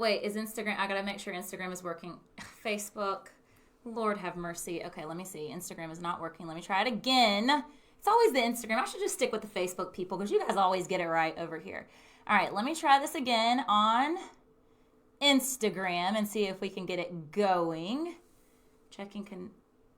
wait, is Instagram, I got to make sure Instagram is working. Facebook, Lord have mercy. Okay, let me see. Instagram is not working. Let me try it again. It's always the Instagram. I should just stick with the Facebook people because you guys always get it right over here. All right, let me try this again on Instagram and see if we can get it going.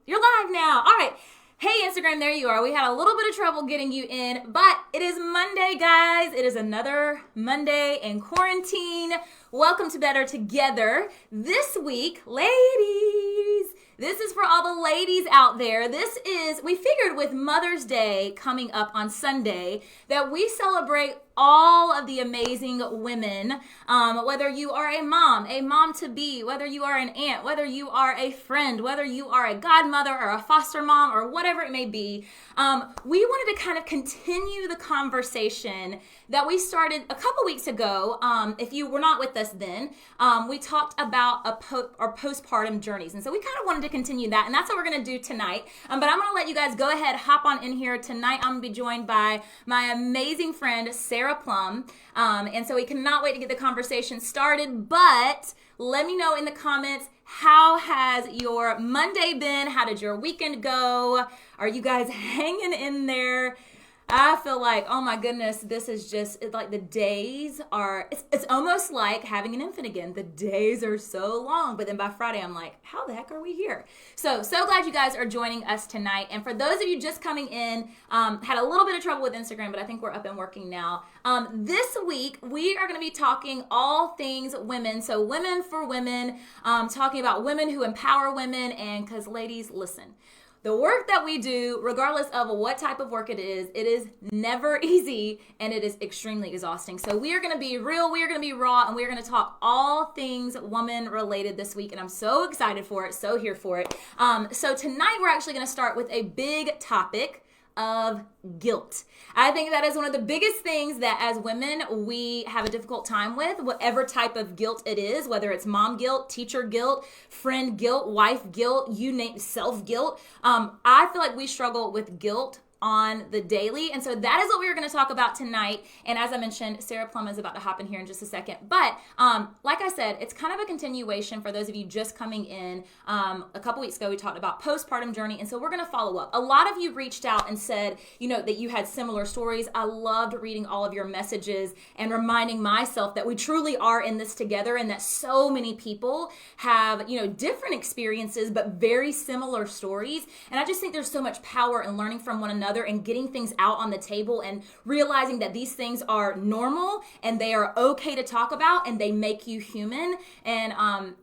You're live now. All right. Hey, Instagram, there you are. We had a little bit of trouble getting you in, but it is Monday, guys. It is another Monday in quarantine. Welcome to Better Together. This week, ladies, this is for all the ladies out there. We figured with Mother's Day coming up on Sunday that we celebrate all of the amazing women, whether you are a mom-to-be, whether you are an aunt, whether you are a friend, whether you are a godmother or a foster mom or whatever it may be. We wanted to kind of continue the conversation that we started a couple weeks ago. If you were not with us then, we talked about our postpartum journeys. And so we kind of wanted to continue that. And that's what we're going to do tonight. But I'm going to let you guys go ahead, hop on in here. Tonight, I'm going to be joined by my amazing friend, Sarah Plum. And so we cannot wait to get the conversation started. But let me know in the comments, how has your Monday been? How did your weekend go? Are you guys hanging in there? I feel like, oh my goodness, this is just, it's like the days are, it's almost like having an infant again. The days are so long, but then by Friday, I'm like, how the heck are we here? So glad you guys are joining us tonight. And for those of you just coming in, had a little bit of trouble with Instagram, but I think we're up and working now. This week, we are going to be talking all things women. So women for women, talking about women who empower women. And because ladies, listen. The work that we do, regardless of what type of work it is never easy and it is extremely exhausting. So we are going to be real, we are going to be raw, and we are going to talk all things woman related this week. And I'm so excited for it, so here for it. So tonight we're actually going to start with a big topic of guilt. I think that is one of the biggest things that as women we have a difficult time with, whatever type of guilt it is, whether it's mom guilt, teacher guilt, friend guilt, wife guilt, you name self guilt. I feel like we struggle with guilt on the daily. And so that is what we're going to talk about tonight. And as I mentioned, Sarah Plum is about to hop in here in just a second. But like I said, it's kind of a continuation for those of you just coming in. A couple weeks ago, we talked about postpartum journey. And so we're going to follow up. A lot of you reached out and said, that you had similar stories. I loved reading all of your messages and reminding myself that we truly are in this together and that so many people have, different experiences, but very similar stories. And I just think there's so much power in learning from one another and getting things out on the table and realizing that these things are normal and they are okay to talk about and they make you human. And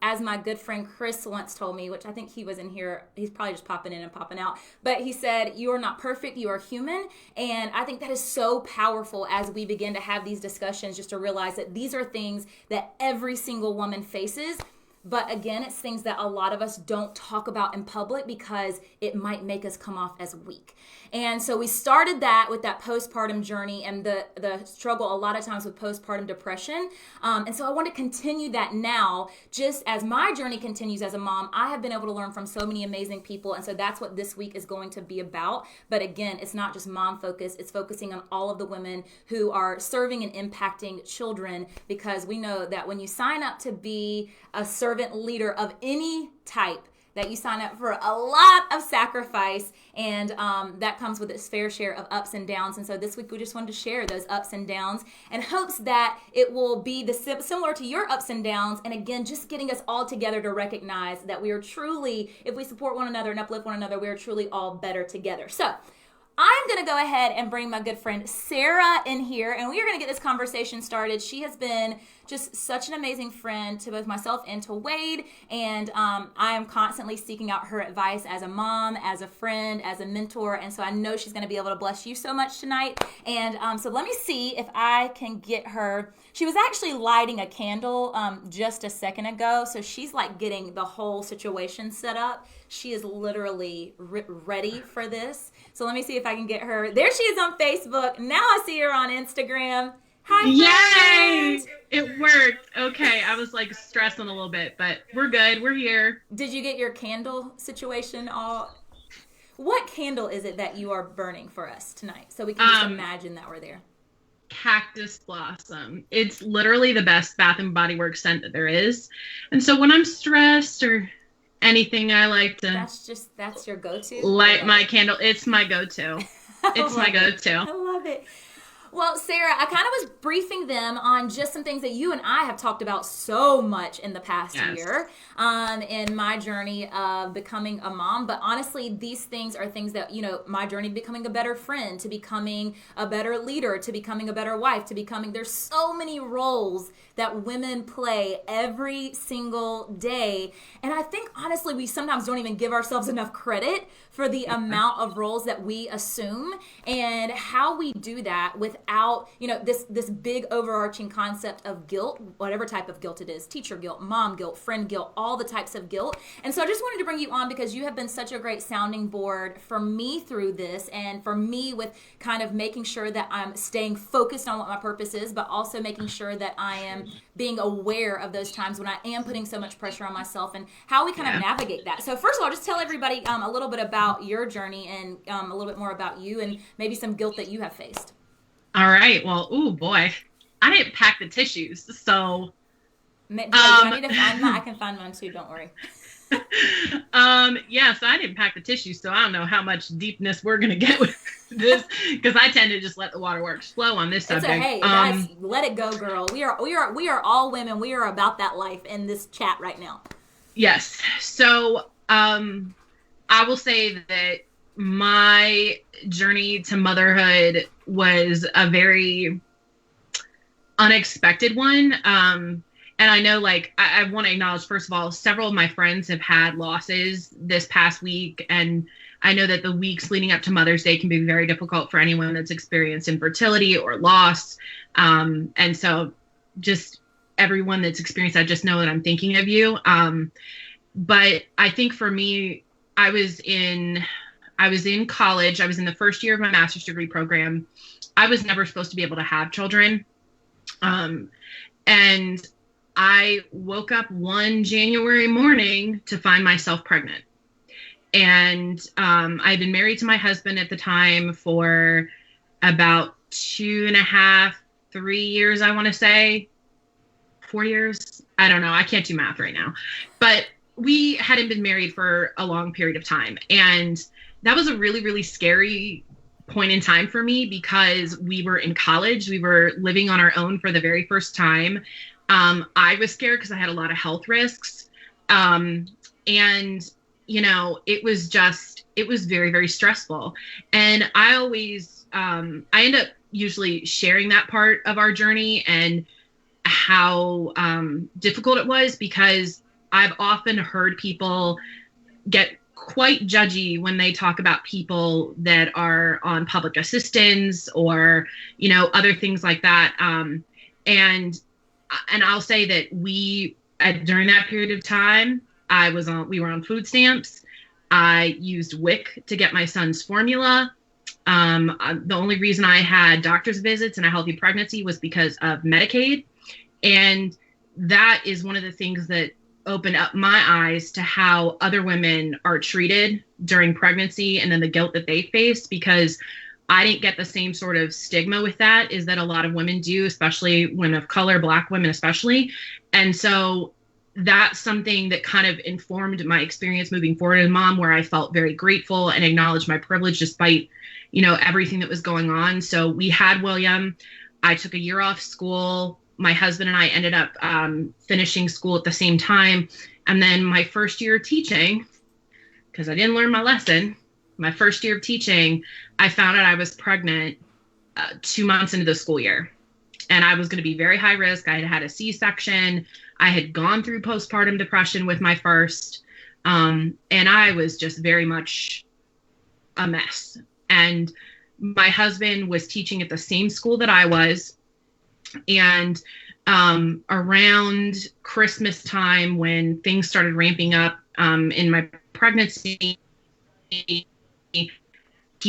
as my good friend Chris once told me, which I think he was in here, he's probably just popping in and popping out, but he said, you are not perfect, you are human. And I think that is so powerful as we begin to have these discussions, just to realize that these are things that every single woman faces. But again, it's things that a lot of us don't talk about in public because it might make us come off as weak. And so we started that with that postpartum journey and the struggle a lot of times with postpartum depression. And so I want to continue that now. Just as my journey continues as a mom, I have been able to learn from so many amazing people. And so that's what this week is going to be about. But again, it's not just mom focused. It's focusing on all of the women who are serving and impacting children, because we know that when you sign up to be a servant leader of any type, that you sign up for a lot of sacrifice, and that comes with its fair share of ups and downs. And so this week we just wanted to share those ups and downs in hopes that it will be similar to your ups and downs. And again, just getting us all together to recognize that we are truly, if we support one another and uplift one another, we are truly all better together. So I'm going to go ahead and bring my good friend Sarah in here, and we are going to get this conversation started. She has been just such an amazing friend to both myself and to Wade, and I am constantly seeking out her advice as a mom, as a friend, as a mentor, and so I know she's going to be able to bless you so much tonight. And so let me see if I can get her. She was actually lighting a candle just a second ago, so she's like getting the whole situation set up. She is literally ready for this. So let me see if I can get her. There she is on Facebook. Now I see her on Instagram. Hi, Yay! Friend. It worked. Okay, I was like stressing a little bit, but we're good. We're here. Did you get your candle situation all? What candle is it that you are burning for us tonight? So we can just imagine that we're there. cactus blossom. It's literally the best Bath and Body Works scent that there is. And so when I'm stressed or anything, I like to that's your go-to. light my candle. It's my go-to. It's my go-to. I love it. Well, Sarah, I kind of was briefing them on just some things that you and I have talked about so much in the past year in my journey of becoming a mom. But honestly, these things are things that, my journey to becoming a better friend, to becoming a better leader, to becoming a better wife, there's so many roles that women play every single day. And I think, honestly, we sometimes don't even give ourselves enough credit for the amount of roles that we assume and how we do that without, this big overarching concept of guilt, whatever type of guilt it is, teacher guilt, mom guilt, friend guilt, all the types of guilt. And so I just wanted to bring you on because you have been such a great sounding board for me through this and for me with kind of making sure that I'm staying focused on what my purpose is, but also making sure that I am being aware of those times when I am putting so much pressure on myself and how we kind of navigate that. So first of all, just tell everybody a little bit about your journey and a little bit more about you and maybe some guilt that you have faced. All right. Well, oh boy, I didn't pack the tissues, so. I need to find mine. I can find mine too. Don't worry. So I didn't pack the tissues, so I don't know how much deepness we're gonna get with this because I tend to just let the waterworks flow on this subject. Hey, guys, let it go, girl. We are all women. We are about that life in this chat right now. Yes. So, I will say that my journey to motherhood was a very unexpected one. And I know, I want to acknowledge, first of all, several of my friends have had losses this past week. And I know that the weeks leading up to Mother's Day can be very difficult for anyone that's experienced infertility or loss. And so just everyone that's experienced that, just know that I'm thinking of you. But I think for me, I was in college. I was in the first year of my master's degree program. I was never supposed to be able to have children. And I woke up one January morning to find myself pregnant. And I had been married to my husband at the time for about 2.5, 3 years, I want to say. 4 years? I don't know. I can't do math right now. But we hadn't been married for a long period of time. And that was a really, really scary point in time for me because we were in college. We were living on our own for the very first time. I was scared because I had a lot of health risks. And, it was very, very stressful. And I always, I end up usually sharing that part of our journey and how difficult it was because I've often heard people get quite judgy when they talk about people that are on public assistance or, other things like that. And I'll say that during that period of time, we were on food stamps. I used WIC to get my son's formula. The only reason I had doctor's visits and a healthy pregnancy was because of Medicaid. And that is one of the things that opened up my eyes to how other women are treated during pregnancy and then the guilt that they face, because I didn't get the same sort of stigma with that is that a lot of women do, especially women of color, Black women especially. And so that's something that kind of informed my experience moving forward as mom, where I felt very grateful and acknowledged my privilege despite, everything that was going on. So we had William. I took a year off school. My husband and I ended up finishing school at the same time. And then my first year of teaching, because I didn't learn my lesson, my first year of teaching, I found out I was pregnant 2 months into the school year. And I was going to be very high risk. I had had a C-section. I had gone through postpartum depression with my first. And I was just very much a mess. And my husband was teaching at the same school that I was. And around Christmas time, when things started ramping up in my pregnancy, he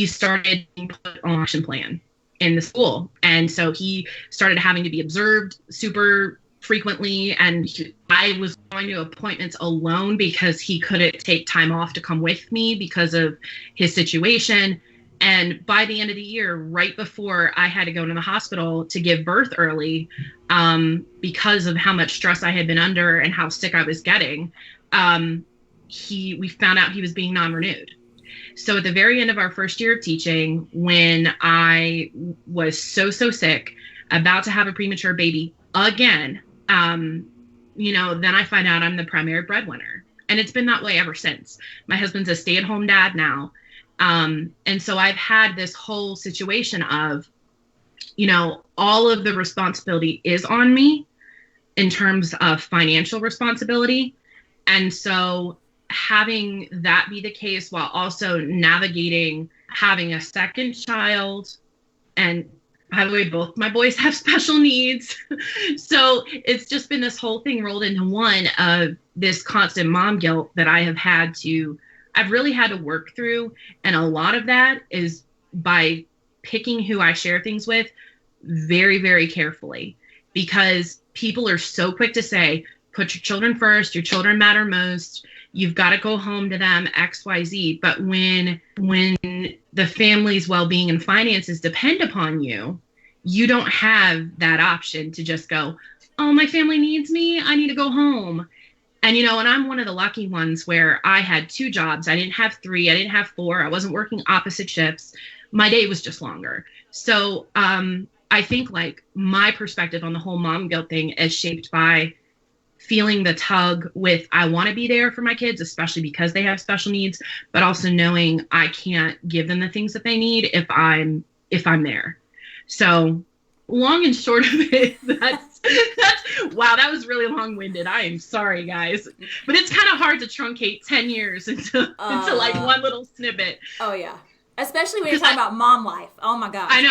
started being put on an action plan in the school. And so he started having to be observed super frequently. And I was going to appointments alone because he couldn't take time off to come with me because of his situation. And by the end of the year, right before I had to go to the hospital to give birth early, because of how much stress I had been under and how sick I was getting, we found out he was being non-renewed. So at the very end of our first year of teaching, when I was so sick, about to have a premature baby again, then I find out I'm the primary breadwinner. And it's been that way ever since. My husband's a stay-at-home dad now. And so I've had this whole situation of, all of the responsibility is on me in terms of financial responsibility. And so having that be the case while also navigating having a second child, and by the way, both my boys have special needs. So it's just been this whole thing rolled into one of this constant mom guilt that I've really had to work through. And a lot of that is by picking who I share things with very, very carefully, because people are so quick to say, put your children first, your children matter most, you've got to go home to them, X, Y, Z. But when the family's well-being and finances depend upon you, you don't have that option to just go, oh, my family needs me, I need to go home. And, and I'm one of the lucky ones where I had 2 jobs. I didn't have 3. I didn't have 4. I wasn't working opposite shifts. My day was just longer. So I think like my perspective on the whole mom guilt thing is shaped by feeling the tug with, I want to be there for my kids, especially because they have special needs, but also knowing I can't give them the things that they need if I'm there. So long and short of it, that's wow, that was really long-winded. I am sorry, guys, but it's kind of hard to truncate 10 years into like one little snippet. Oh yeah, especially when you're talking about mom life. Oh my gosh. I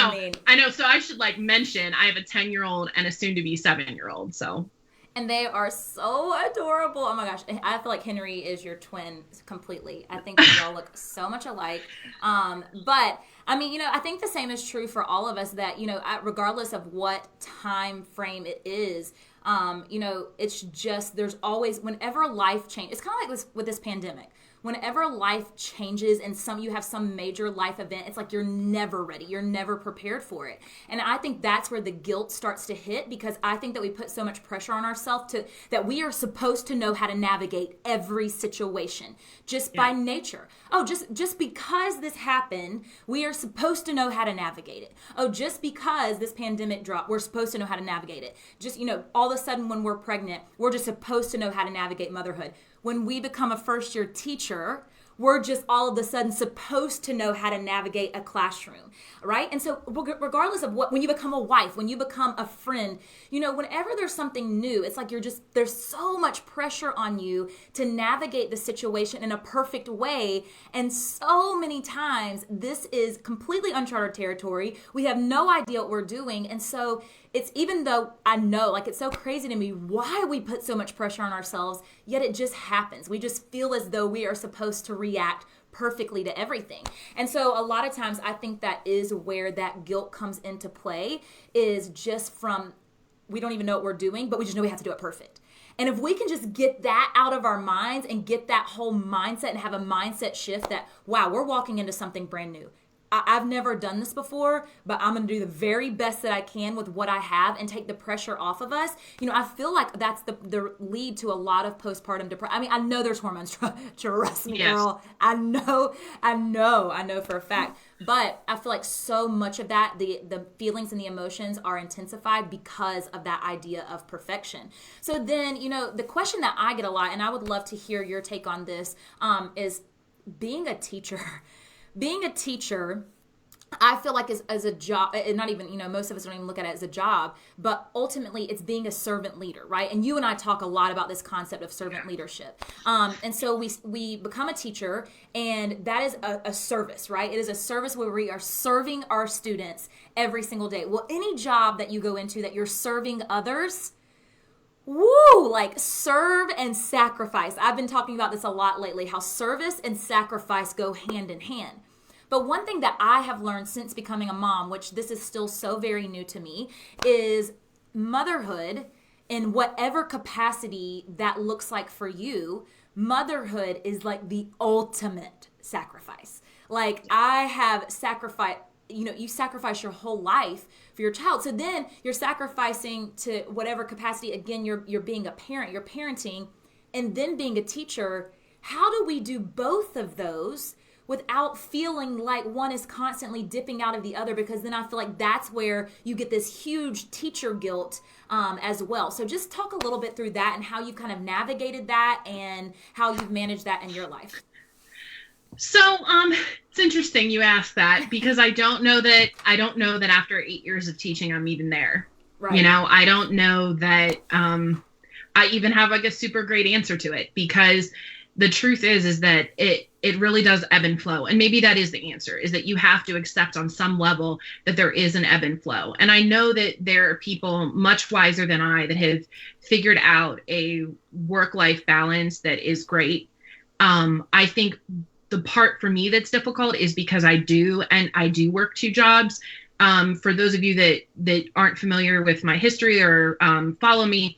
know. So I should mention I have a 10-year-old and a soon-to-be 7-year-old. So. And they are so adorable. Oh my gosh. I feel like Henry is your twin completely. I think they all look so much alike. But I think the same is true for all of us, that, regardless of what time frame it is, it's just, there's always, whenever life changes, it's kind of like with this pandemic. Whenever life changes and you have some major life event, it's like you're never ready. You're never prepared for it. And I think that's where the guilt starts to hit, because I think that we put so much pressure on ourselves that we are supposed to know how to navigate every situation just by nature. Oh, just because this happened, we are supposed to know how to navigate it. Oh, just because this pandemic dropped, we're supposed to know how to navigate it. Just, all of a sudden when we're pregnant, we're just supposed to know how to navigate motherhood. When we become a first-year teacher, we're just all of a sudden supposed to know how to navigate a classroom, right? And so regardless of when you become a wife, when you become a friend, whenever there's something new, it's like there's so much pressure on you to navigate the situation in a perfect way. And so many times this is completely uncharted territory. We have no idea what we're doing. And so it's, even though I know, it's so crazy to me why we put so much pressure on ourselves, yet it just happens. We just feel as though we are supposed to react perfectly to everything. And so a lot of times I think that is where that guilt comes into play, is just from, we don't even know what we're doing, but we just know we have to do it perfect. And if we can just get that out of our minds and get that whole mindset and have a mindset shift that, wow, we're walking into something brand new. I've never done this before, but I'm going to do the very best that I can with what I have and take the pressure off of us. I feel like that's the lead to a lot of postpartum depression. I know there's hormones. Trust me, girl. I know for a fact. But I feel like so much of that, the feelings and the emotions are intensified because of that idea of perfection. So then, the question that I get a lot, and I would love to hear your take on this, is being a teacher. Being a teacher, I feel like as a job, and not even, most of us don't even look at it as a job, but ultimately it's being a servant leader, right? And you and I talk a lot about this concept of servant leadership. And so we become a teacher, and that is a service, right? It is a service where we are serving our students every single day. Well, any job that you go into that you're serving others, woo, serve and sacrifice. I've been talking about this a lot lately, how service and sacrifice go hand in hand. But one thing that I have learned since becoming a mom, which this is still so very new to me, is motherhood in whatever capacity that looks like for you, motherhood is like the ultimate sacrifice. Like I have sacrificed, you sacrifice your whole life for your child. So then you're sacrificing to whatever capacity. Again, you're being a parent, you're parenting, and then being a teacher. How do we do both of those without feeling like one is constantly dipping out of the other? Because then I feel like that's where you get this huge teacher guilt as well. So just talk a little bit through that and how you've kind of navigated that and how you've managed that in your life. So it's interesting you asked that, because I don't know that after 8 years of teaching I'm even there. Right. I don't know that I even have like a super great answer to it, because the truth is that it really does ebb and flow. And maybe that is the answer, is that you have to accept on some level that there is an ebb and flow. And I know that there are people much wiser than I that have figured out a work-life balance that is great. I think the part for me that's difficult is because I do work 2 jobs. For those of you that aren't familiar with my history or follow me,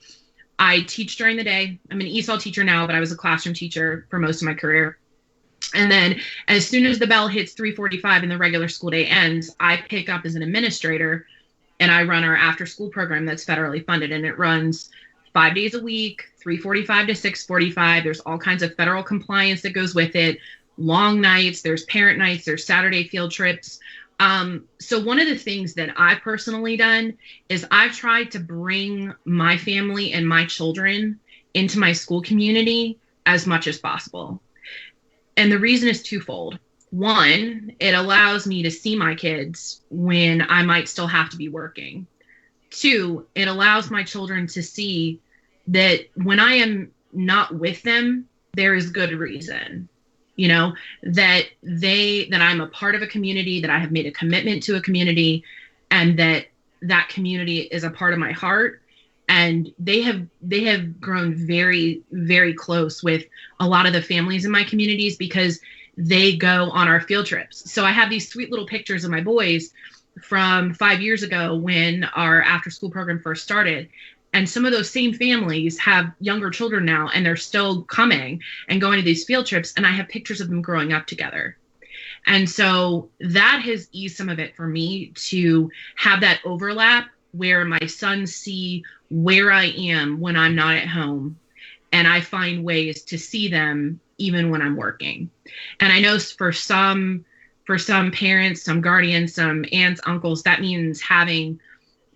I teach during the day. I'm an ESOL teacher now, but I was a classroom teacher for most of my career. And then as soon as the bell hits 3:45 and the regular school day ends, I pick up as an administrator and I run our after school program that's federally funded, and it runs 5 days a week, 3:45 to 6:45. There's all kinds of federal compliance that goes with it. Long nights, there's parent nights, there's Saturday field trips. So one of the things that I've personally done is I've tried to bring my family and my children into my school community as much as possible. And the reason is twofold. One, it allows me to see my kids when I might still have to be working. 2, it allows my children to see that when I am not with them, there is good reason. That I'm a part of a community, that I have made a commitment to a community, and that community is a part of my heart. And they have grown very, very close with a lot of the families in my communities because they go on our field trips. So I have these sweet little pictures of my boys from 5 years ago when our after school program first started. And some of those same families have younger children now, and they're still coming and going to these field trips. And I have pictures of them growing up together. And so that has eased some of it for me to have that overlap where my sons see where I am when I'm not at home. And I find ways to see them even when I'm working. And I know for some parents, some guardians, some aunts, uncles, that means having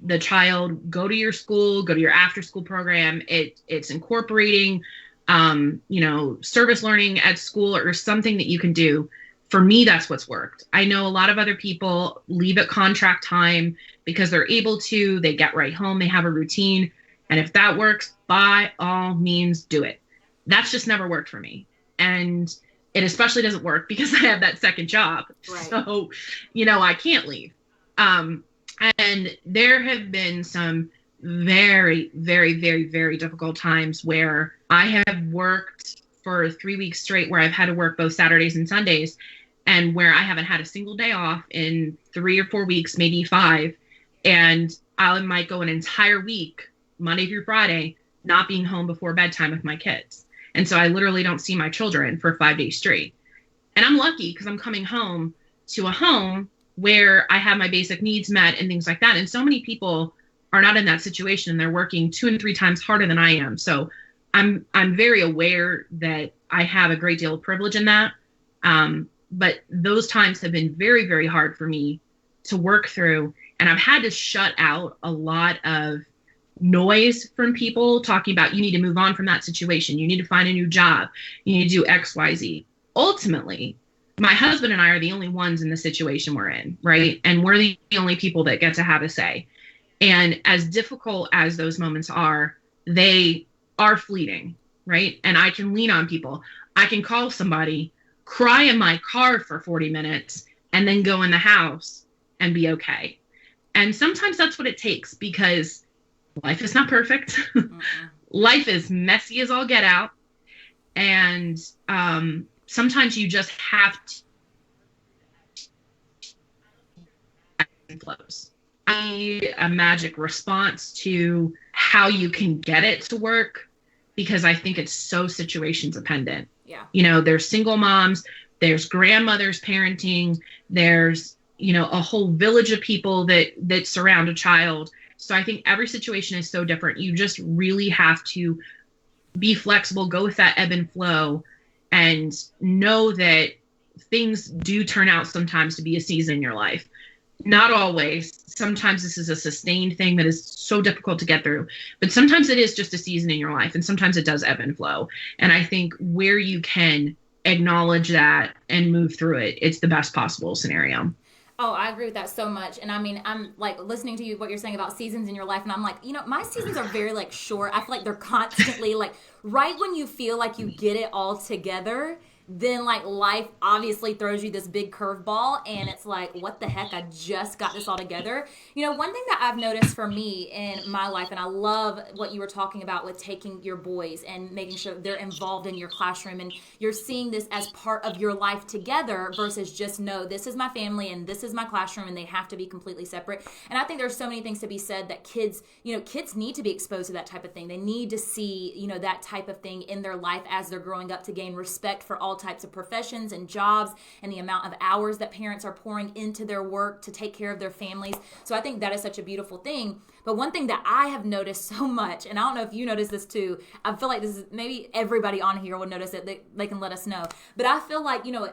the child go to your school, go to your after school program. It's incorporating, service learning at school or something that you can do. For me, that's what's worked. I know a lot of other people leave at contract time because they're able to, they get right home, they have a routine. And if that works, by all means, do it. That's just never worked for me. And it especially doesn't work because I have that second job. Right. So, I can't leave. And there have been some very, very, very, very difficult times where I have worked for 3 weeks straight, where I've had to work both Saturdays and Sundays, and where I haven't had a single day off in 3 or 4 weeks, maybe 5. And I might go an entire week, Monday through Friday, not being home before bedtime with my kids. And so I literally don't see my children for 5 days straight. And I'm lucky because I'm coming home to a home where I have my basic needs met and things like that. And so many people are not in that situation, and they're working 2 and 3 times harder than I am. So I'm very aware that I have a great deal of privilege in that. But those times have been very, very hard for me to work through. And I've had to shut out a lot of noise from people talking about, you need to move on from that situation. You need to find a new job. You need to do X, Y, Z. Ultimately, my husband and I are the only ones in the situation we're in, right? And we're the only people that get to have a say. And as difficult as those moments are, they are fleeting, right? And I can lean on people. I can call somebody, cry in my car for 40 minutes, and then go in the house and be okay. And sometimes that's what it takes, because life is not perfect. Life is messy as all get out. And sometimes you just have to flows. a magic response to how you can get it to work, because I think it's so situation dependent. Yeah. You know, there's single moms, there's grandmothers parenting, there's, you know, a whole village of people that surround a child. So I think every situation is so different. You just really have to be flexible, go with that ebb and flow, and know that things do turn out sometimes to be a season in your life. Not always. Sometimes this is a sustained thing that is so difficult to get through, but sometimes it is just a season in your life, and sometimes it does ebb and flow. And I think where you can acknowledge that and move through it, it's the best possible scenario. Oh, I agree with that so much. And I mean, I'm like listening to you, what you're saying about seasons in your life. And I'm like, you know, my seasons are very like short. I feel like they're constantly like right when you feel like you get it all together, then like life obviously throws you this big curveball and it's like, what the heck? I just got this all together. You know, one thing that I've noticed for me in my life, and I love what you were talking about with taking your boys and making sure they're involved in your classroom and you're seeing this as part of your life together versus just no, this is my family and this is my classroom and they have to be completely separate. And I think there's so many things to be said that kids, you know, kids need to be exposed to that type of thing. They need to see, you know, that type of thing in their life as they're growing up to gain respect for all types of professions and jobs and the amount of hours that parents are pouring into their work to take care of their families. So I think that is such a beautiful thing. But one thing that I have noticed so much, and I don't know if you notice this too, I feel like this is maybe everybody on here will notice it. They can let us know. But I feel like, you know,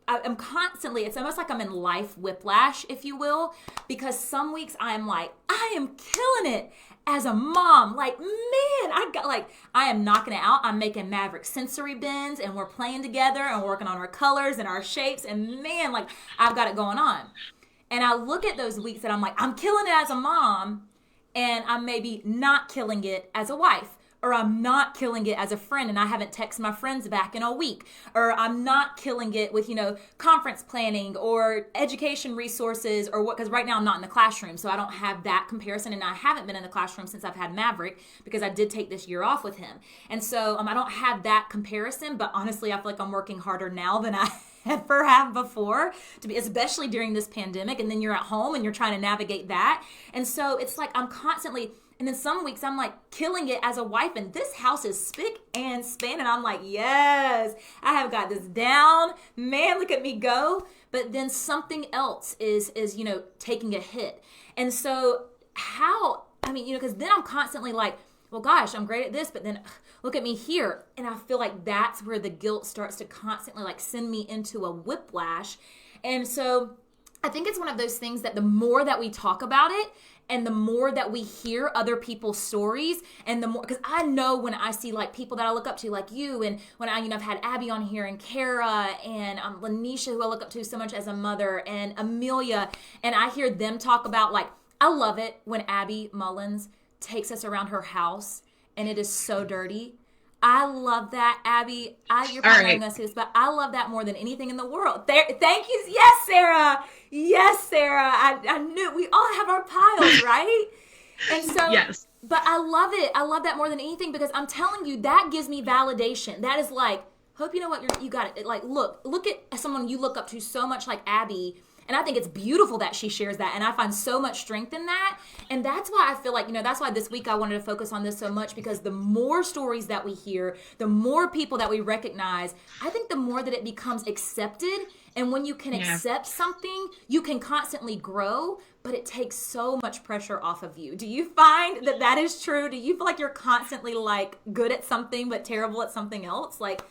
I'm constantly, it's almost like I'm in life whiplash, if you will, because some weeks I'm like, I am killing it as a mom. Like, man, I am knocking it out. I'm making Maverick sensory bends and we're playing together and working on our colors and our shapes. And man, like I've got it going on. And I look at those weeks that I'm like, I'm killing it as a mom and I'm maybe not killing it as a wife. Or I'm not killing it as a friend and I haven't texted my friends back in a week. Or I'm not killing it with, you know, conference planning or education resources or what, because right now I'm not in the classroom. So I don't have that comparison and I haven't been in the classroom since I've had Maverick because I did take this year off with him. And so I don't have that comparison, but honestly, I feel like I'm working harder now than I ever have before, to be, especially during this pandemic. And then you're at home and you're trying to navigate that. And so it's like I'm constantly... And then some weeks I'm like killing it as a wife and this house is spick and span and I'm like, yes, I have got this down. Man, look at me go. But then something else is you know, taking a hit. And so because then I'm constantly like, well, gosh, I'm great at this, but then look at me here. And I feel like that's where the guilt starts to constantly like send me into a whiplash. And so I think it's one of those things that the more that we talk about it, and the more that we hear other people's stories and the more, because I know when I see like people that I look up to like you and when I've had Abby on here and Kara and Lanisha, who I look up to so much as a mother, and Amelia, and I hear them talk about like, I love it when Abby Mullins takes us around her house and it is so dirty. I love that, Abby. You're probably going to see this, but I love that more than anything in the world. Thank you. Yes, Sarah. Yes, Sarah. I knew we all have our piles, right? And so, yes. But I love it. I love that more than anything because I'm telling you, that gives me validation. That is like, hope you know what you got it. Like, look at someone you look up to so much like Abby. And I think it's beautiful that she shares that. And I find so much strength in that. And that's why I feel like, you know, that's why this week I wanted to focus on this so much, because the more stories that we hear, the more people that we recognize, I think the more that it becomes accepted. And when you can accept something, you can constantly grow, but it takes so much pressure off of you. Do you find that is true? Do you feel like you're constantly like good at something, but terrible at something else? Like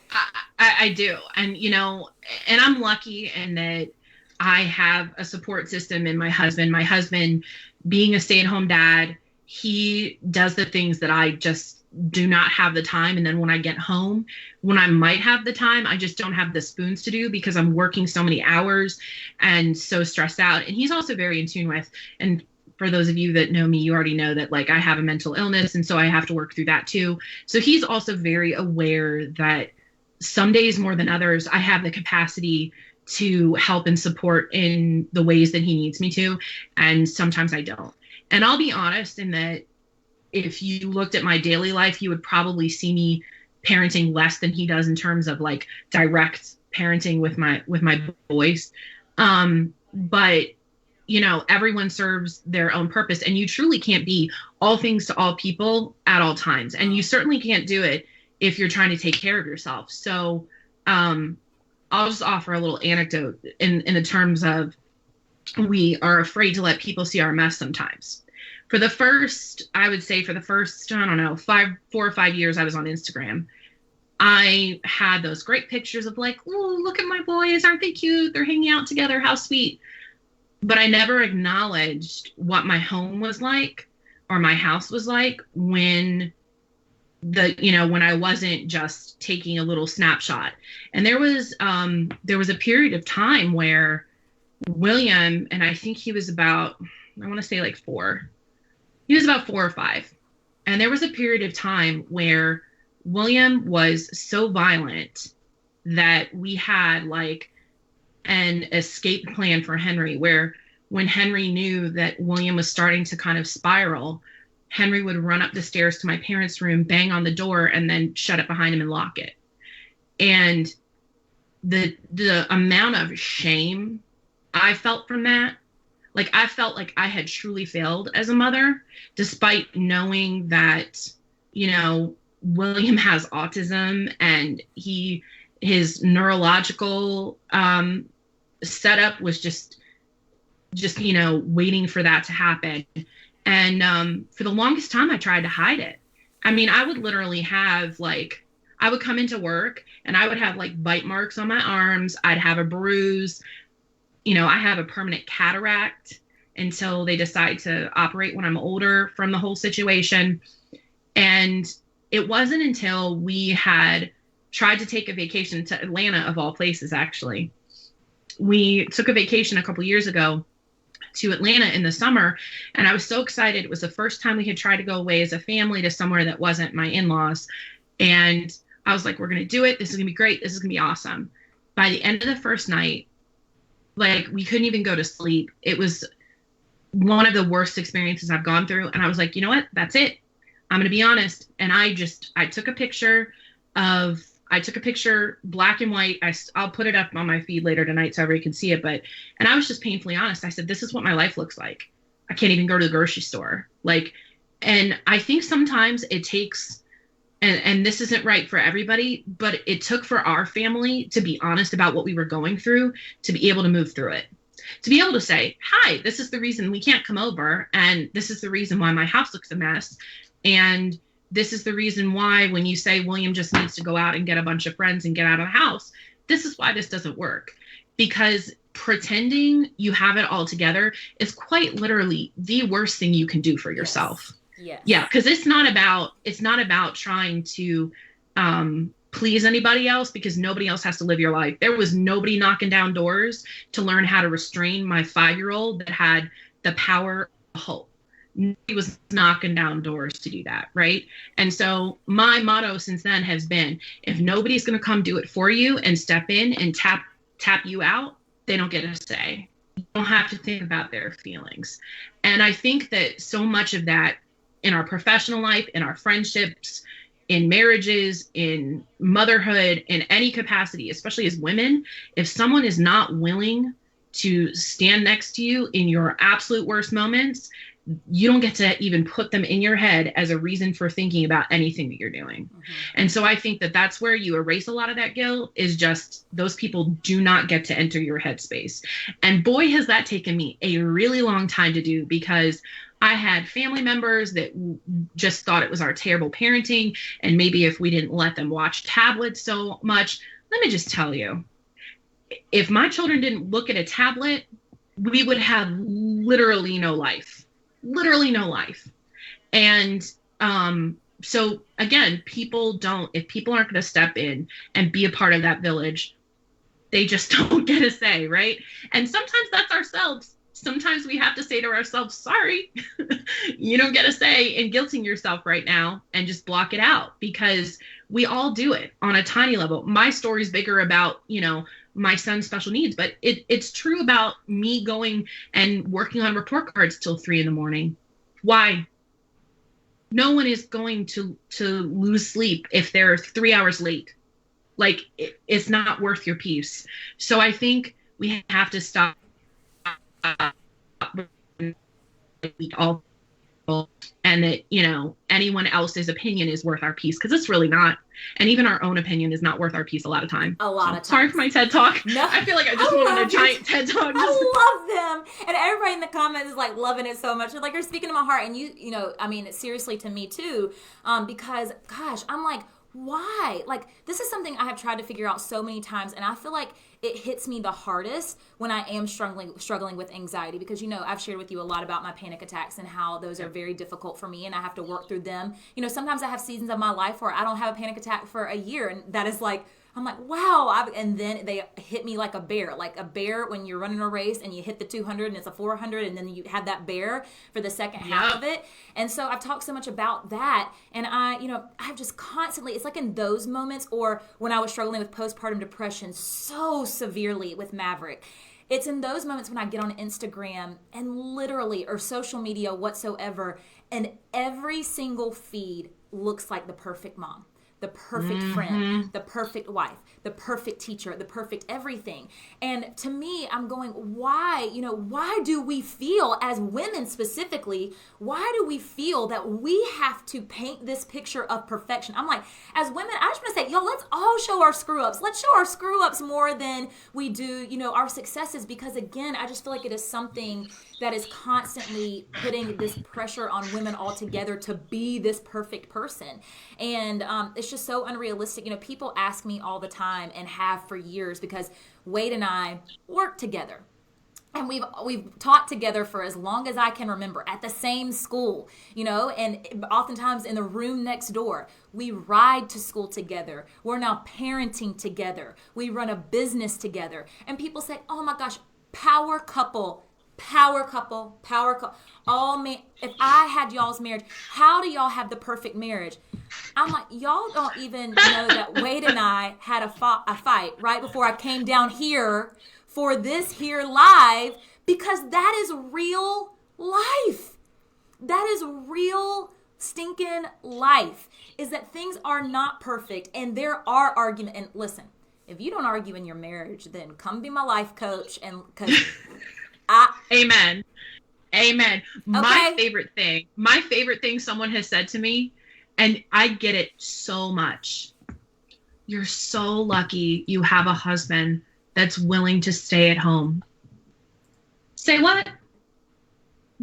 I do. And, you know, and I'm lucky in that I have a support system in my husband. My husband, being a stay-at-home dad, he does the things that I just do not have the time. And then when I get home, when I might have the time, I just don't have the spoons to do because I'm working so many hours and so stressed out. And he's also very in tune with, and for those of you that know me, you already know that like I have a mental illness. And so I have to work through that too. So he's also very aware that some days more than others, I have the capacity to help and support in the ways that he needs me to. And sometimes I don't. And I'll be honest in that if you looked at my daily life, you would probably see me parenting less than he does in terms of like direct parenting with my boys. But everyone serves their own purpose, and you truly can't be all things to all people at all times. And you certainly can't do it if you're trying to take care of yourself. So I'll just offer a little anecdote in the terms of, we are afraid to let people see our mess sometimes. I would say for the first, I don't know, 4 or 5 years I was on Instagram, I had those great pictures of like, oh, look at my boys, aren't they cute? They're hanging out together, how sweet. But I never acknowledged what my home was like or my house was like when I wasn't just taking a little snapshot. And there was a period of time where William, and I think he was about, I want to say like 4. He was about 4 or 5. And there was a period of time where William was so violent that we had like an escape plan for Henry, where when Henry knew that William was starting to kind of spiral, Henry would run up the stairs to my parents' room, bang on the door, and then shut it behind him and lock it. And the amount of shame I felt from that, like I felt like I had truly failed as a mother, despite knowing that, William has autism and his neurological setup was just waiting for that to happen. And for the longest time, I tried to hide it. I mean, I would literally have I would come into work and I would have like bite marks on my arms. I'd have a bruise. I have a permanent cataract until they decide to operate when I'm older from the whole situation. And it wasn't until we had tried to take a vacation to Atlanta, of all places, actually. We took a vacation a couple years ago to Atlanta in the summer, and I was so excited. It was the first time we had tried to go away as a family to somewhere that wasn't my in-laws. And I was like, we're going to do it. This is going to be great. This is going to be awesome. By the end of the first night, we couldn't even go to sleep. It was one of the worst experiences I've gone through. And I was like, you know what? That's it. I'm going to be honest. And I took a picture black and white. I'll put it up on my feed later tonight so everybody can see it. And I was just painfully honest. I said, this is what my life looks like. I can't even go to the grocery store. And I think sometimes it takes, and this isn't right for everybody, but it took for our family to be honest about what we were going through, to be able to move through it, to be able to say, hi, this is the reason we can't come over. And this is the reason why my house looks a mess. And this is the reason why when you say William just needs to go out and get a bunch of friends and get out of the house, this is why this doesn't work. Because pretending you have it all together is quite literally the worst thing you can do for yourself. Yes. Yeah, because it's not about trying to please anybody else, because nobody else has to live your life. There was nobody knocking down doors to learn how to restrain my 5-year-old that had the power of hope. Nobody was knocking down doors to do that, right? And so my motto since then has been, if nobody's going to come do it for you and step in and tap you out, they don't get a say. You don't have to think about their feelings. And I think that so much of that in our professional life, in our friendships, in marriages, in motherhood, in any capacity, especially as women, if someone is not willing to stand next to you in your absolute worst moments, you don't get to even put them in your head as a reason for thinking about anything that you're doing. Mm-hmm. And so I think that that's where you erase a lot of that guilt, is just those people do not get to enter your headspace. And boy, has that taken me a really long time to do, because I had family members that just thought it was our terrible parenting. And maybe if we didn't let them watch tablets so much, let me just tell you, if my children didn't look at a tablet, we would have literally no life. Literally no life. And so again, if people aren't going to step in and be a part of that village, they just don't get a say, right? And sometimes that's ourselves. Sometimes we have to say to ourselves, sorry, you don't get a say, in guilting yourself right now, and just block it out, because we all do it on a tiny level. My story's bigger about, my son's special needs, but it's true about me going and working on report cards till 3 a.m. Why? No one is going to lose sleep if they're 3 hours late. It's not worth your peace. So I think we have to stop we all, and that, you know, anyone else's opinion is worth our peace, because it's really not. And even our own opinion is not worth our peace a lot of time. A lot of times. Sorry for my TED Talk. No, I feel like I just went on a giant TED Talk. I love them. And everybody in the comments is like loving it so much. They're like, you're speaking to my heart. And you know, I mean, seriously to me too, because gosh, I'm like, why? Like, this is something I have tried to figure out so many times, and I feel like it hits me the hardest when I am struggling with anxiety, because, you know, I've shared with you a lot about my panic attacks and how those are very difficult for me, and I have to work through them. You know, sometimes I have seasons of my life where I don't have a panic attack for a year, and that is like, I'm like, wow. And then they hit me like a bear when you're running a race and you hit the 200 and it's a 400, and then you have that bear for the second half of it. And so I've talked so much about that. And I've just constantly, it's like in those moments, or when I was struggling with postpartum depression so severely with Maverick, it's in those moments when I get on Instagram and literally, or social media whatsoever, and every single feed looks like the perfect mom, the perfect friend, the perfect wife, the perfect teacher, the perfect everything. And to me, I'm going, why do we feel, as women specifically, why do we feel that we have to paint this picture of perfection? I'm like, as women, I just want to say, let's all show our screw ups. Let's show our screw ups more than we do, our successes, because again, I just feel like it is something that is constantly putting this pressure on women altogether to be this perfect person. And it's just so unrealistic. People ask me all the time, and have for years, because Wade and I work together. And we've taught together for as long as I can remember, at the same school, and oftentimes in the room next door. We ride to school together. We're now parenting together. We run a business together. And people say, oh my gosh, power couple. Oh man, if I had y'all's marriage, how do y'all have the perfect marriage? I'm like, y'all don't even know that Wade and I had a fight right before I came down here for this here live, because that is real life. That is real stinking life, is that things are not perfect, and there are arguments. And listen, if you don't argue in your marriage, then come be my life coach, and because Amen. Okay. My favorite thing someone has said to me, and I get it so much. You're so lucky you have a husband that's willing to stay at home. Say what?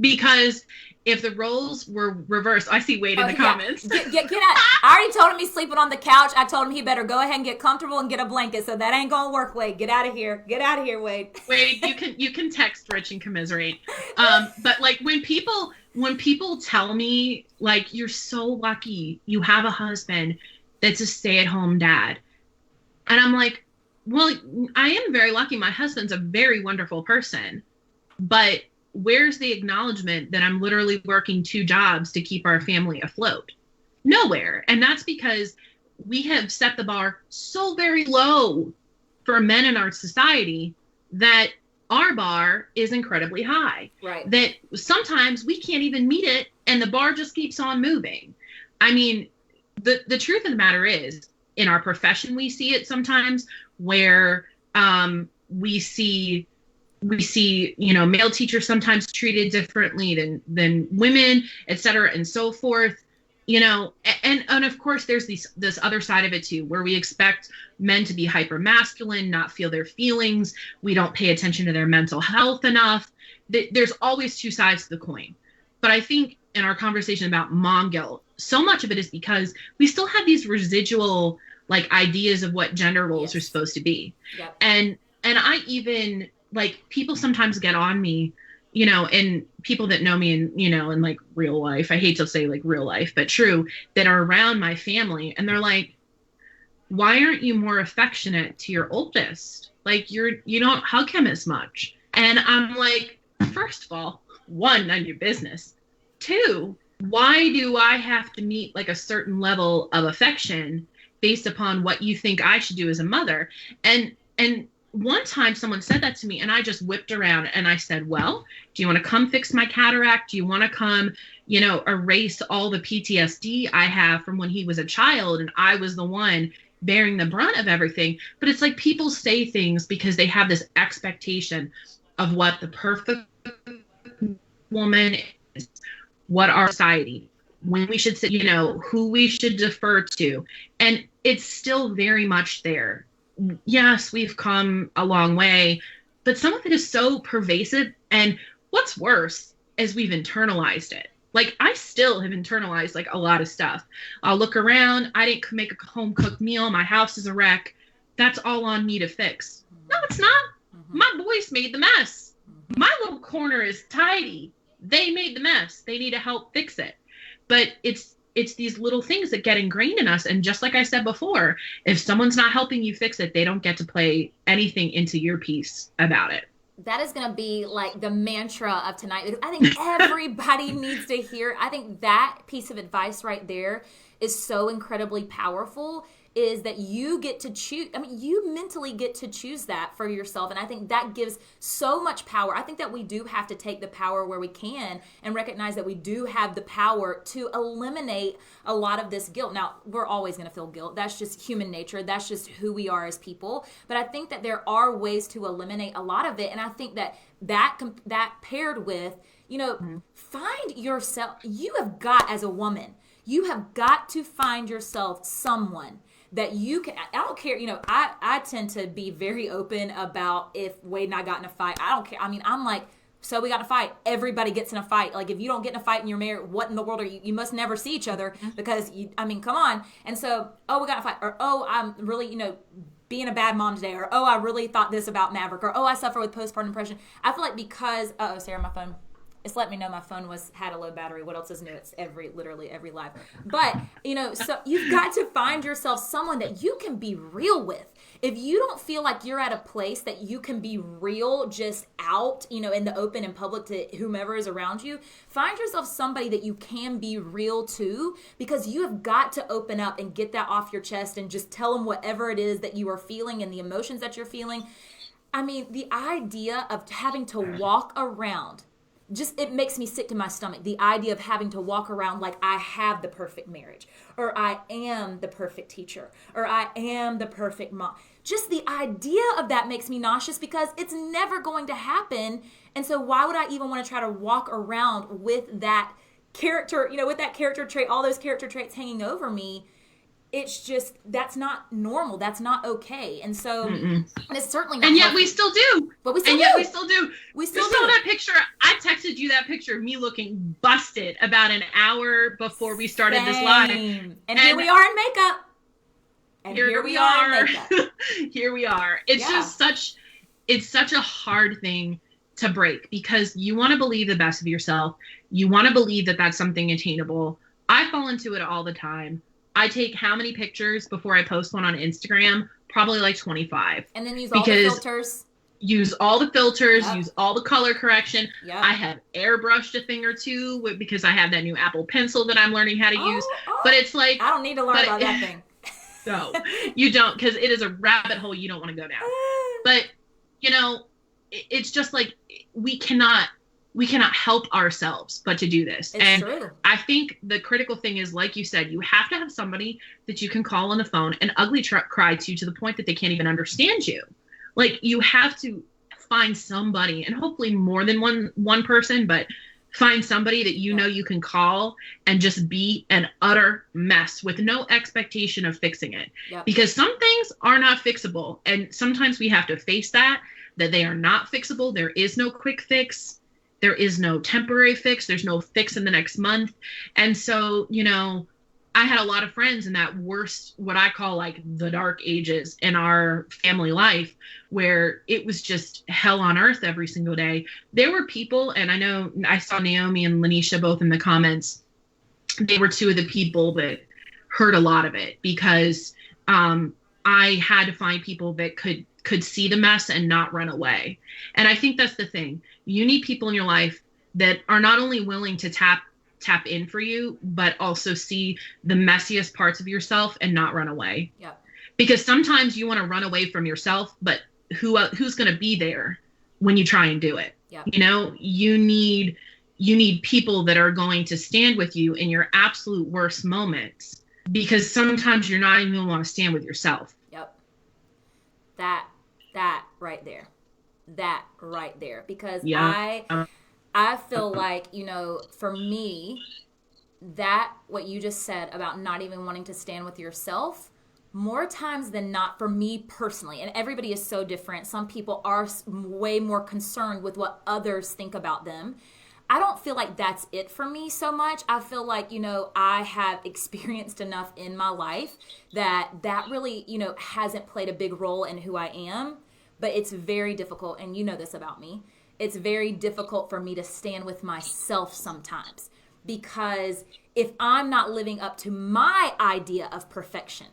Because if the roles were reversed, I see Wade in the comments. Get out. I already told him he's sleeping on the couch. I told him he better go ahead and get comfortable and get a blanket. So that ain't gonna work, Wade. Get out of here. Get out of here, Wade. Wade, you can text Rich and commiserate. But like when people tell me, like, you're so lucky you have a husband that's a stay-at-home dad, and I'm like, well, I am very lucky. My husband's a very wonderful person, but where's the acknowledgement that I'm literally working 2 jobs to keep our family afloat? Nowhere. And that's because we have set the bar so very low for men in our society that our bar is incredibly high. Right. That sometimes we can't even meet it, and the bar just keeps on moving. I mean, the truth of the matter is, in our profession, we see it sometimes where we see, male teachers sometimes treated differently than women, et cetera, and so forth, and of course there's this other side of it too, where we expect men to be hyper masculine, not feel their feelings. We don't pay attention to their mental health enough. There's always 2 sides to the coin. But I think in our conversation about mom guilt, so much of it is because we still have these residual ideas of what gender roles are supposed to be. Yep. And I even, people sometimes get on me, and people that know me in real life, I hate to say real life, but true, that are around my family. And they're like, why aren't you more affectionate to your oldest? You don't hug him as much. And I'm like, first of all, 1, none of your business. 2, why do I have to meet a certain level of affection based upon what you think I should do as a mother? And one time someone said that to me, and I just whipped around and I said, well, do you want to come fix my cataract? Do you want to come, erase all the PTSD I have from when he was a child and I was the one bearing the brunt of everything? But it's like people say things because they have this expectation of what the perfect woman what our society, when we should sit, who we should defer to. And it's still very much there. Yes, we've come a long way, but some of it is so pervasive. And what's worse is we've internalized it. Like, I still have internalized like a lot of stuff. I'll look around. I didn't make a home cooked meal. My house is a wreck. That's all on me to fix. No, it's not. My boys made the mess. My little corner is tidy. They made the mess. They need to help fix it. But it's these little things that get ingrained in us. And just like I said before, if someone's not helping you fix it, they don't get to play anything into your piece about it. That is going to be like the mantra of tonight. I think everybody needs to hear. I think that piece of advice right there is so incredibly powerful, is that you get to choose. I mean, you mentally get to choose that for yourself. And I think that gives so much power. I think that we do have to take the power where we can and recognize that we do have the power to eliminate a lot of this guilt. Now, we're always going to feel guilt. That's just human nature. That's just who we are as people. But I think that there are ways to eliminate a lot of it. And I think that paired with, find yourself. You have got, as a woman, you have got to find yourself someone that you can. I don't care. I tend to be very open about if Wade and I got in a fight. I don't care. I mean, I'm like, so we got in a fight. Everybody gets in a fight. Like, if you don't get in a fight and you're married, what in the world are you? You must never see each other, because come on. And so, we got in a fight, or I'm really, being a bad mom today, or I really thought this about Maverick, or I suffer with postpartum depression. I feel like because Sarah, my phone. It's let me know my phone had a low battery. What else is new? It's literally every live. But, so you've got to find yourself someone that you can be real with. If you don't feel like you're at a place that you can be real, just out, in the open and public to whomever is around you, find yourself somebody that you can be real to, because you have got to open up and get that off your chest and just tell them whatever it is that you are feeling and the emotions that you're feeling. I mean, the idea of having to walk around, it makes me sick to my stomach. The idea of having to walk around like I have the perfect marriage, or I am the perfect teacher, or I am the perfect mom. Just the idea of that makes me nauseous, because it's never going to happen. And so why would I even want to try to walk around with that character, with that character trait, all those character traits hanging over me? It's just, that's not normal. That's not okay. And so, and it's certainly not. And yet healthy. we still do. But we still do. We still do. That picture. I texted you that picture of me looking busted about an hour before we started this live. And here we are in makeup. And here we are in makeup. Here we are. It's just such a hard thing to break, because you want to believe the best of yourself. You want to believe that that's something attainable. I fall into it all the time. I take how many pictures before I post one on Instagram? Probably like 25. And then use all the filters. Use all the filters, use all the color correction. Yep. I have airbrushed a thing or two because I have that new Apple Pencil that I'm learning how to use. But it's like, I don't need to learn about that thing. No, you don't, because it is a rabbit hole you don't want to go down. But, it's just like, we cannot help ourselves but to do this. It's true. I think the critical thing is, like you said, you have to have somebody that you can call on the phone and ugly cry to the point that they can't even understand you. Like, you have to find somebody, and hopefully more than one person, but find somebody that you know you can call and just be an utter mess with no expectation of fixing it. Yep. Because some things are not fixable. And sometimes we have to face that they are not fixable. There is no quick fix. There is no temporary fix. There's no fix in the next month. And so, I had a lot of friends in that worst, what I call like the dark ages in our family life, where it was just hell on earth every single day. There were people, and I know I saw Naomi and Lanisha both in the comments. They were two of the people that heard a lot of it, because I had to find people that could see the mess and not run away. And I think that's the thing. You need people in your life that are not only willing to tap in for you, but also see the messiest parts of yourself and not run away. Yep. Because sometimes you want to run away from yourself, but who's going to be there when you try and do it? Yep. You need people that are going to stand with you in your absolute worst moments, because sometimes you're not even going to want to stand with yourself. Yep. That right there. Because I feel like, for me, that what you just said about not even wanting to stand with yourself, more times than not, for me personally, and everybody is so different. Some people are way more concerned with what others think about them. I don't feel like that's it for me so much. I feel like, I have experienced enough in my life that really, hasn't played a big role in who I am. But it's very difficult, and you know this about me. It's very difficult for me to stand with myself sometimes, because if I'm not living up to my idea of perfection,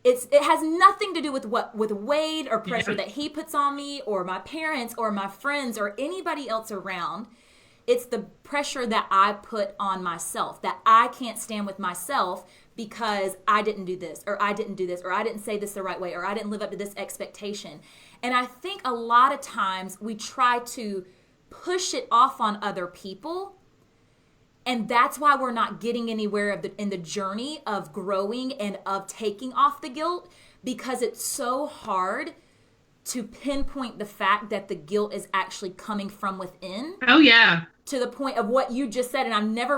it has nothing to do with Wade or pressure that he puts on me or my parents or my friends or anybody else around. It's the pressure that I put on myself, that I can't stand with myself because I didn't do this, or I didn't do this, or I didn't say this the right way, or I didn't live up to this expectation. And I think a lot of times we try to push it off on other people. And that's why we're not getting anywhere in the journey of growing and of taking off the guilt, because it's so hard to pinpoint the fact that the guilt is actually coming from within. Oh, yeah. To the point of what you just said. And I've never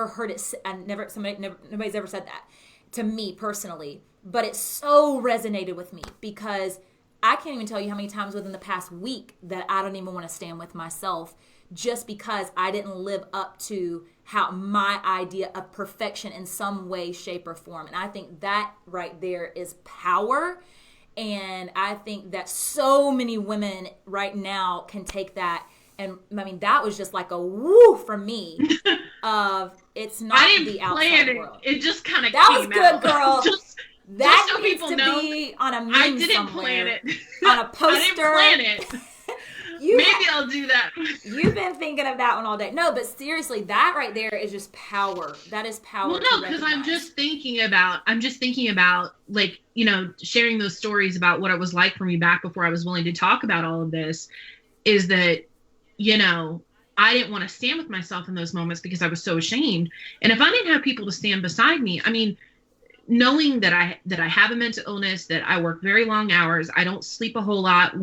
heard it. Nobody's ever said that to me personally. But it so resonated with me, because I can't even tell you how many times within the past week that I don't even want to stand with myself, just because I didn't live up to how my idea of perfection in some way, shape, or form. And I think that right there is power. And I think that so many women right now can take that. And I mean, that was just like a woo for me of it's not the outside world. It just kind of that came was good, out. girl. That so needs people to know, be on a meme I didn't somewhere. plan it. On a poster. I didn't plan it. Maybe I'll do that. You've been thinking of that one all day. No, but seriously, that right there is just power. That is power. Well, no, because I'm just thinking about like, sharing those stories about what it was like for me back before I was willing to talk about all of this, is that, I didn't want to stand with myself in those moments because I was so ashamed. And if I didn't have people to stand beside me, I mean, knowing that I have a mental illness, that I work very long hours, I don't sleep a whole lot,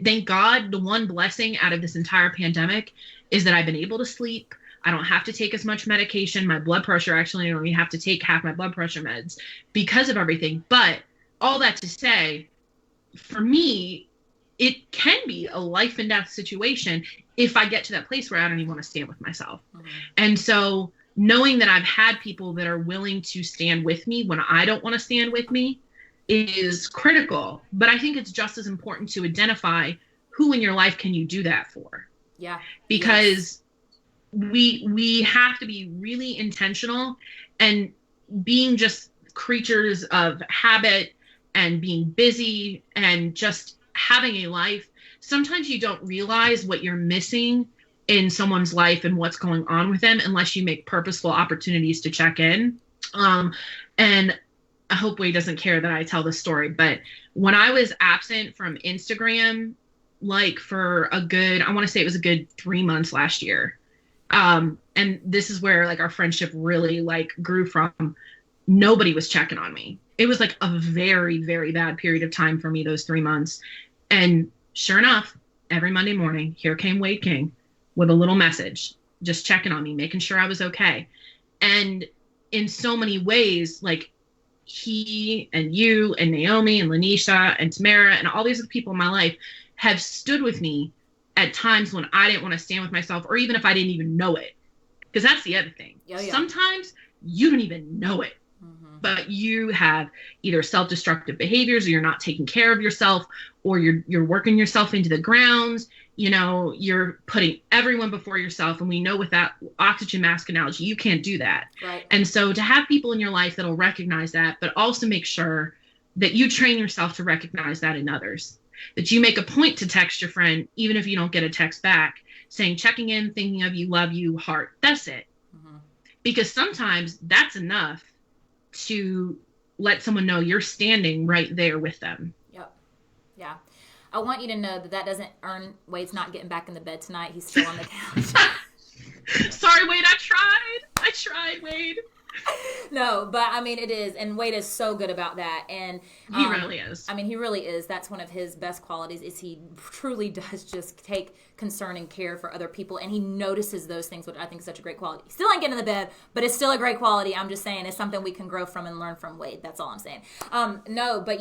thank God, the one blessing out of this entire pandemic is that I've been able to sleep. I don't have to take as much medication. My blood pressure, actually, I only have to take half my blood pressure meds because of everything. But all that to say, for me, it can be a life and death situation if I get to that place where I don't even want to stand with myself. Mm-hmm. And so knowing that I've had people that are willing to stand with me when I don't want to stand with me is critical. But I think it's just as important to identify who in your life can you do that for. Yeah. Because we have to be really intentional, and being just creatures of habit and being busy and just having a life. Sometimes you don't realize what you're missing in someone's life and what's going on with them unless you make purposeful opportunities to check in. And I hope Wade doesn't care that I tell this story, but when I was absent from Instagram, like for a good 3 months last year. And this is where like our friendship really like grew from. Nobody was checking on me. It was like a very, very bad period of time for me, those 3 months. And sure enough, every Monday morning, here came Wade King with a little message, just checking on me, making sure I was okay. And in so many ways, like he and you and Naomi and Lanisha and Tamara and all these other people in my life have stood with me at times when I didn't want to stand with myself, or even if I didn't even know it. Because that's the other thing. Oh, yeah. Sometimes you don't even know it. But you have either self-destructive behaviors, or you're not taking care of yourself, or you're working yourself into the grounds. You're putting everyone before yourself. And we know with that oxygen mask analogy, you can't do that. Right. And so to have people in your life that'll recognize that, but also make sure that you train yourself to recognize that in others, that you make a point to text your friend, even if you don't get a text back, saying, checking in, thinking of you, love you, heart. That's it. Mm-hmm. Because sometimes that's enough to let someone know you're standing right there with them. Yep. Yeah. I want you to know that doesn't earn Wade's not getting back in the bed tonight. He's still on the couch. Sorry, Wade. I tried, Wade. No, but I mean, it is. And Wade is so good about that. And he really is. I mean, he really is. That's one of his best qualities is he truly does just take concern and care for other people. And he notices those things, which I think is such a great quality. He still ain't getting in the bed, but it's still a great quality. I'm just saying it's something we can grow from and learn from Wade. That's all I'm saying. No, but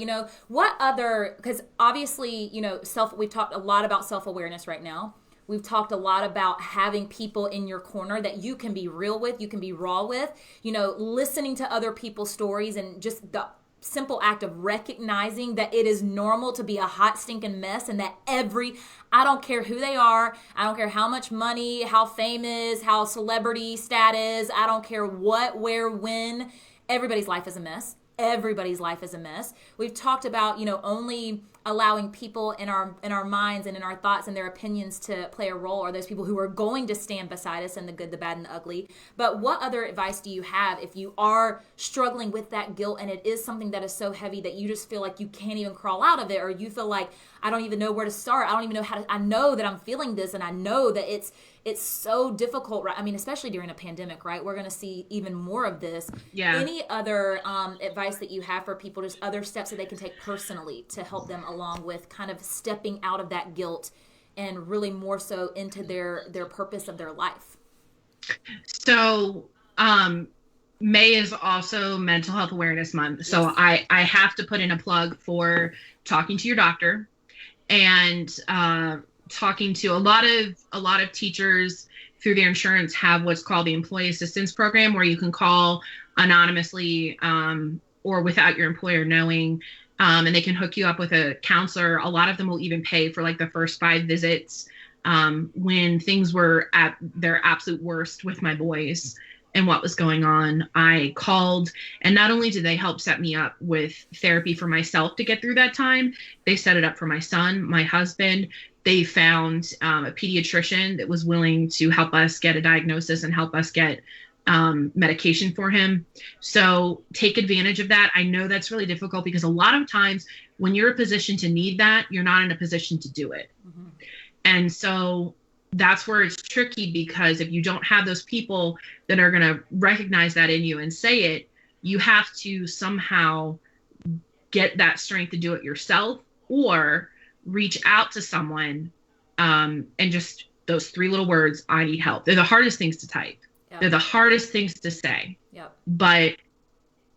what other, because obviously, we've talked a lot about self-awareness right now. We've talked a lot about having people in your corner that you can be real with, you can be raw with, listening to other people's stories and just the simple act of recognizing that it is normal to be a hot stinking mess and that I don't care who they are, I don't care how much money, how famous, how celebrity status, I don't care what, where, when, everybody's life is a mess. Everybody's life is a mess. We've talked about, only allowing people in our minds and in our thoughts and their opinions to play a role, or those people who are going to stand beside us in the good, the bad, and the ugly. But what other advice do you have if you are struggling with that guilt and it is something that is so heavy that you just feel like you can't even crawl out of it, or you feel like, I don't even know where to start. I don't even know I know that I'm feeling this and I know that it's so difficult, right? I mean, especially during a pandemic, right? We're going to see even more of this. Yeah. Any other advice that you have for people, just other steps that they can take personally to help them along with kind of stepping out of that guilt and really more so into their purpose of their life? So, May is also Mental Health Awareness Month. So yes. I have to put in a plug for talking to your doctor and talking to a lot of teachers through their insurance have what's called the Employee Assistance Program, where you can call anonymously or without your employer knowing, and they can hook you up with a counselor. A lot of them will even pay for like the first 5 visits when things were at their absolute worst with my boys and what was going on. I called, and not only did they help set me up with therapy for myself to get through that time, they set it up for my son, my husband. They found a pediatrician that was willing to help us get a diagnosis and help us get medication for him. So take advantage of that. I know that's really difficult because a lot of times when you're in a position to need that, you're not in a position to do it. Mm-hmm. And so that's where it's tricky, because if you don't have those people that are going to recognize that in you and say it, you have to somehow get that strength to do it yourself, or reach out to someone and just those 3 little words, I need help. They're the hardest things to type. Yep. They're the hardest things to say. Yep. But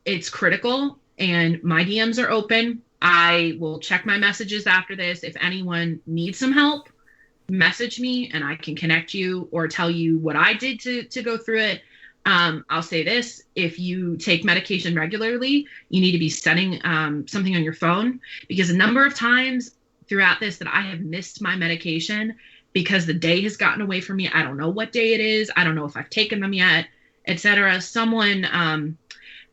it's critical, and my DMs are open. I will check my messages after this. If anyone needs some help, message me and I can connect you or tell you what I did to go through it. I'll say this: if you take medication regularly, you need to be setting something on your phone, because a number of times throughout this that I have missed my medication because the day has gotten away from me. I don't know what day it is. I don't know if I've taken them yet, etc. Someone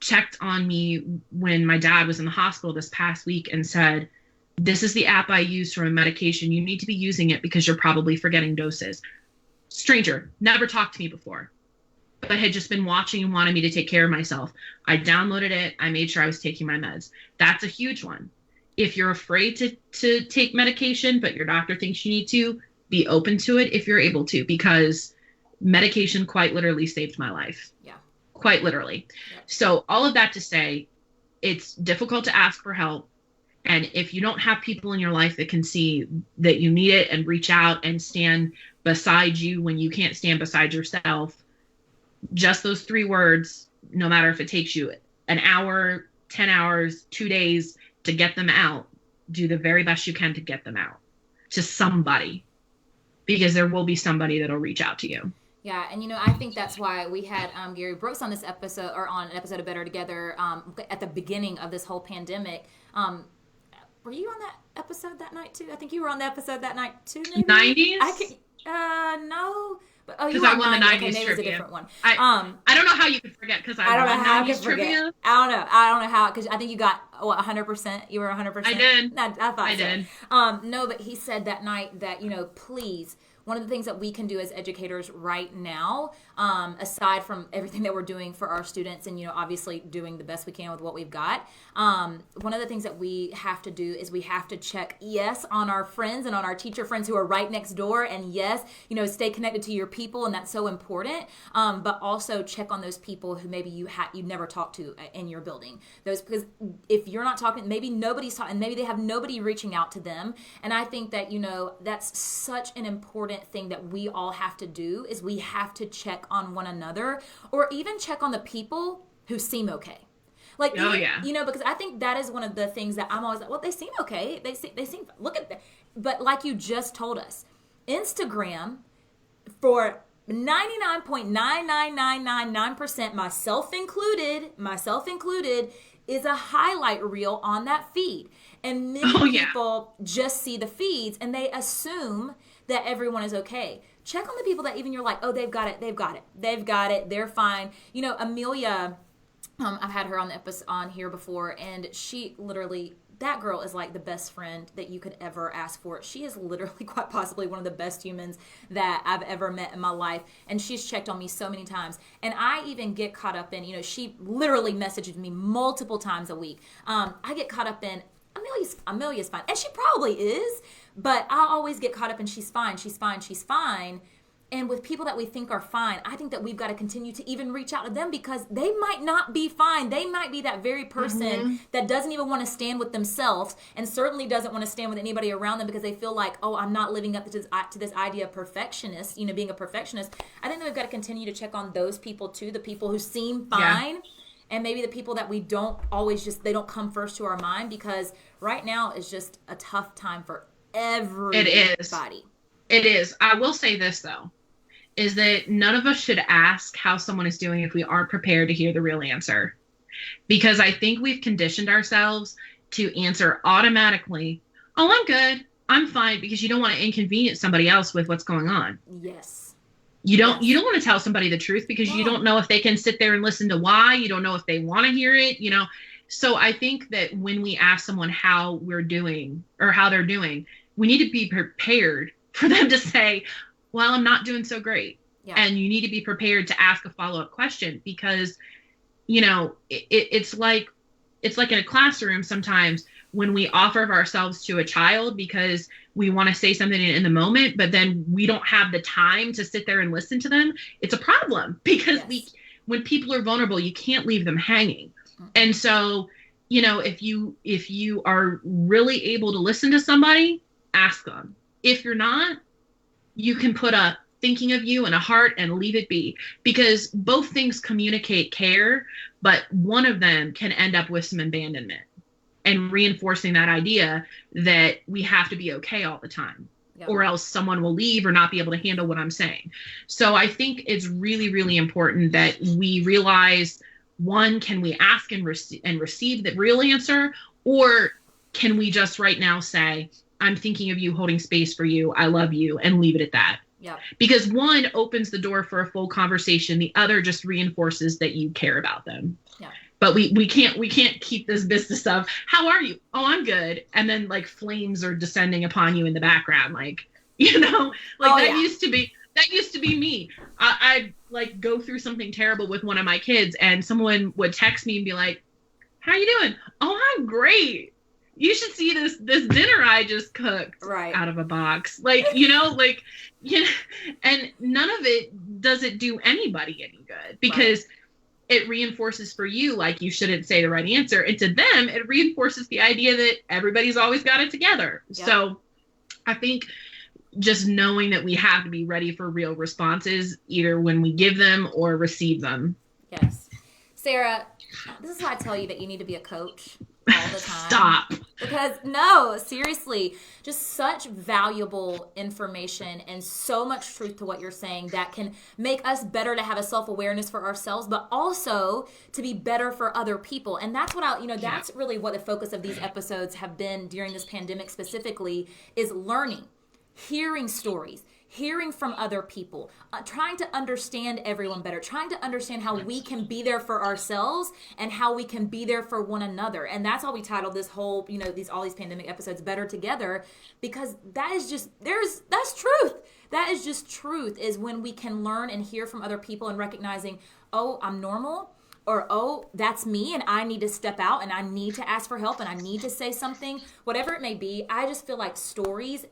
checked on me when my dad was in the hospital this past week and said, this is the app I use for my medication. You need to be using it because you're probably forgetting doses. Stranger, never talked to me before, but had just been watching and wanted me to take care of myself. I downloaded it. I made sure I was taking my meds. That's a huge one. If you're afraid to take medication, but your doctor thinks you need to, be open to it if you're able to, because medication quite literally saved my life. Yeah. Quite literally. Yeah. So all of that to say, it's difficult to ask for help. And if you don't have people in your life that can see that you need it and reach out and stand beside you when you can't stand beside yourself, just those 3 words, no matter if it takes you an hour, 10 hours, 2 days to get them out, do the very best you can to get them out to somebody, because there will be somebody that'll reach out to you. Yeah, and I think that's why we had Gary Brooks on this episode, or on an episode of Better Together at the beginning of this whole pandemic. Were you on that episode that night too? I think you were on the episode that night too. Maybe 90s? No. Because I won the 90s okay, maybe trivia. It was a different one. I don't know how you could forget, because I don't know how I could forget. I don't know how, because I think you got 100%. You were 100%. I did. I thought I did. No, but he said that night that please, one of the things that we can do as educators right now aside from everything that we're doing for our students and, obviously doing the best we can with what we've got. One of the things that we have to do is we have to check, yes, on our friends and on our teacher friends who are right next door. And yes, stay connected to your people. And that's so important. But also check on those people who maybe you never talked to in your building. Because if you're not talking, maybe nobody's talking, maybe they have nobody reaching out to them. And I think that, that's such an important thing that we all have to do is we have to check on one another or even check on the people who seem okay. Like, because I think that is one of the things that I'm always like, well, they seem okay. They seem, look at that. But like you just told us, Instagram for 99.99999%, myself included, is a highlight reel on that feed. And many people just see the feeds and they assume that everyone is okay. Check on the people that even you're like, oh, they've got it, they're fine. Amelia, I've had her on the episode on here before, and she literally, that girl is like the best friend that you could ever ask for. She is literally quite possibly one of the best humans that I've ever met in my life. And she's checked on me so many times. And I even get caught up in, she literally messages me multiple times a week. I get caught up in, Amelia's fine. And she probably is, but I always get caught up in she's fine. And with people that we think are fine, I think that we've got to continue to even reach out to them because they might not be fine. They might be that very person that doesn't even want to stand with themselves and certainly doesn't want to stand with anybody around them because they feel like, oh, I'm not living up to this idea of perfectionist, being a perfectionist. I think that we've got to continue to check on those people too, the people who seem fine. Yeah. And maybe the people that we don't always they don't come first to our mind because right now is just a tough time for everybody. It is. I will say this though, is that none of us should ask how someone is doing if we aren't prepared to hear the real answer. Because I think we've conditioned ourselves to answer automatically, oh, I'm good, I'm fine, because you don't want to inconvenience somebody else with what's going on. Yes. You don't want to tell somebody the truth because you don't know if they can sit there and listen to why. You don't know if they want to hear it, So I think that when we ask someone how we're doing or how they're doing, we need to be prepared for them to say, well, I'm not doing so great. Yeah. And you need to be prepared to ask a follow-up question because, it's like in a classroom sometimes when we offer ourselves to a child because we want to say something in the moment, but then we don't have the time to sit there and listen to them. It's a problem because when people are vulnerable, you can't leave them hanging. And so, if you are really able to listen to somebody, ask them. If you're not, you can put a thinking of you and a heart and leave it be because both things communicate care, but one of them can end up with some abandonment and reinforcing that idea that we have to be okay all the time or else someone will leave or not be able to handle what I'm saying. So I think it's really, really important that we realize, one, can we ask and receive the real answer, or can we just right now say, I'm thinking of you, holding space for you, I love you, and leave it at that? Yeah. Because one opens the door for a full conversation. The other just reinforces that you care about them. Yeah. But we can't keep this business of how are you? Oh, I'm good. And then like flames are descending upon you in the background. Like, used to be me. I'd like go through something terrible with one of my kids and someone would text me and be like, how you doing? Oh, I'm great. You should see this dinner I just cooked out of a box. And none of it does it do anybody any good because it reinforces for you, like you shouldn't say the right answer. And to them, it reinforces the idea that everybody's always got it together. Yep. So I think just knowing that we have to be ready for real responses, either when we give them or receive them. Yes. Sarah, this is why I tell you that you need to be a coach all the time. Stop. Because no, seriously, just such valuable information and so much truth to what you're saying that can make us better to have a self-awareness for ourselves, but also to be better for other people. And that's what that's really what the focus of these episodes have been during this pandemic specifically, is learning, hearing stories, hearing from other people, trying to understand everyone better, trying to understand how we can be there for ourselves and how we can be there for one another. And that's why we titled this whole, all these pandemic episodes Better Together, because that is just, that's truth. That is just truth, is when we can learn and hear from other people and recognizing, oh, I'm normal. Or, oh, that's me and I need to step out and I need to ask for help and I need to say something, whatever it may be. I just feel like stories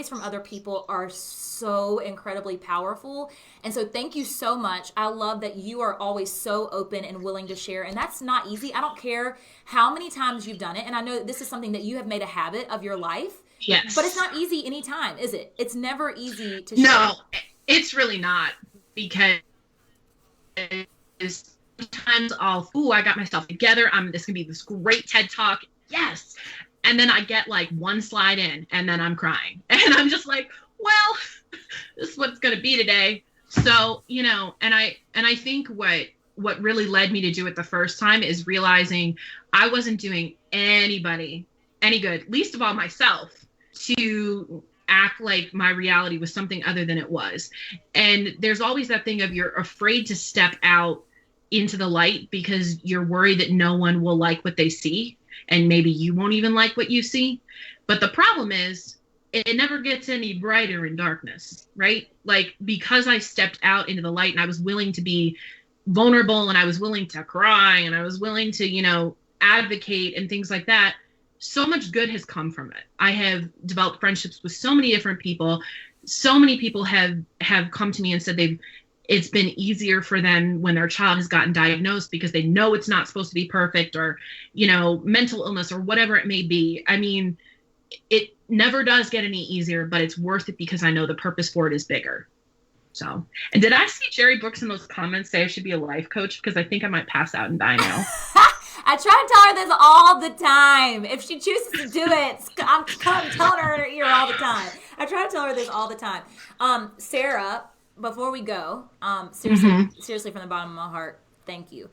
from other people are so incredibly powerful. And so thank you so much. I love that you are always so open and willing to share. And that's not easy. I don't care how many times you've done it. And I know that this is something that you have made a habit of your life. Yes. But it's not easy anytime, is it? It's never easy to share. No, it's really not, because sometimes I got myself together. This can be this great TED Talk. Yes. And then I get like one slide in and then I'm crying. And I'm just like, well, this is what it's going to be today. So, and I think what really led me to do it the first time is realizing I wasn't doing anybody any good, least of all myself, to act like my reality was something other than it was. And there's always that thing of you're afraid to step out into the light because you're worried that no one will like what they see, and maybe you won't even like what you see. But the problem is it never gets any brighter in darkness, right? Like, because I stepped out into the light and I was willing to be vulnerable and I was willing to cry and I was willing to, advocate and things like that, so much good has come from it. I have developed friendships with so many different people. So many people have come to me and said it's been easier for them when their child has gotten diagnosed because they know it's not supposed to be perfect, or, mental illness or whatever it may be. I mean, it never does get any easier, but it's worth it because I know the purpose for it is bigger. So, and did I see Jerry Brooks in those comments say I should be a life coach? Because I think I might pass out and die now. I try to tell her this all the time. If she chooses to do it, I'm telling her in her ear all the time. I try to tell her this all the time. Sarah, before we go, seriously from the bottom of my heart, thank you.